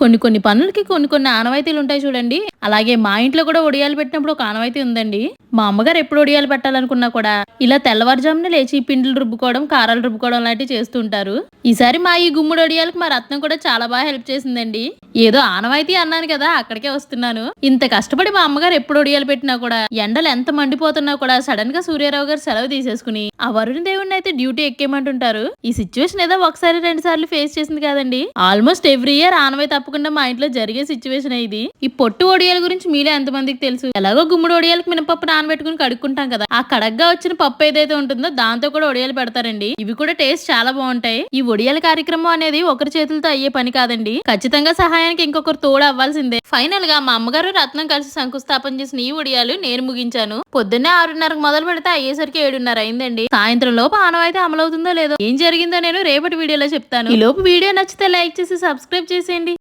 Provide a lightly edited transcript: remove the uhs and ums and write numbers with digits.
కొన్ని పనులకి కొన్ని ఆనవాయితీలు ఉంటాయి చూడండి. అలాగే మా ఇంట్లో కూడా ఒడియాలు పెట్టినప్పుడు ఒక ఆనవాయితీ ఉందండి. మా అమ్మగారు ఎప్పుడు ఒడియాలు పెట్టాలనుకున్నా కూడా ఇలా తెల్లవారుజామున లేచి పిండిలు రుబ్బుకోవడం, కారాలు రుబ్బుకోవడం లాంటివి చేస్తూ ఉంటారు. ఈసారి మా ఈ గుమ్మడి ఒడియాలకు మా రత్నం కూడా చాలా బాగా హెల్ప్ చేసిందండి. ఏదో ఆనవాయితీ అన్నాను కదా, అక్కడికే వస్తున్నాను. ఇంత కష్టపడి మా అమ్మగారు ఎప్పుడు ఒడియాలు పెట్టినా కూడా, ఎండలు ఎంత మండిపోతున్నా కూడా సడన్ గా సూర్యారావు గారు సెలవు తీసేసుకుని ఆ వరుణ దేవుడిని అయితే డ్యూటీ ఎక్కేయమంటుంటారు. ఈ సిచ్యువేషన్ ఏదో ఒకసారి 2 సార్లు ఫేస్ చేసింది కాదండి. ఆల్మోస్ట్ ఎవ్రీ ఇయర్ ఆనవాయితీ తప్పకుండా మా ఇంట్లో జరిగే సిచ్యువేషన్ ఇది. ఈ పొట్టు ఒడియాల గురించి మీలో ఎంతమందికి తెలుసు? ఎలాగో గుమ్మడి ఒడియాలకు మినపప్పు నానబెట్టుకుని కడుక్కుంటాం కదా, ఆ కడగ్గా వచ్చిన పప్పు ఏదైతే ఉంటుందో దాంతో కూడా ఒడియాలు పెడతారండి. ఇవి కూడా టేస్ట్ చాలా బాగుంటాయి. ఈ ఒడియాల కార్యక్రమం అనేది ఒకరి చేతులతో అయ్యే పని కాదండి. ఖచ్చితంగా సహాయానికి ఇంకొకరు తోడు అవ్వాల్సిందే. ఫైనల్ గా మా అమ్మగారు రత్నం కలిసి శంకుస్థాపన చేసిన ఈ ఒడియాలు నేను ముగించాను. పొద్దున్నే 6:30కు మొదలు పెడితే అయ్యేసరికి 7:30 అయిందండి. సాయంత్రం లోపు ఆనవాయితీ అమలవుతుందో లేదో, ఏం జరిగిందో నేను రేపటి వీడియోలో చెప్తాను. ఈ లోపు వీడియో నచ్చితే లైక్ చేసి సబ్స్క్రైబ్ చేసేయండి.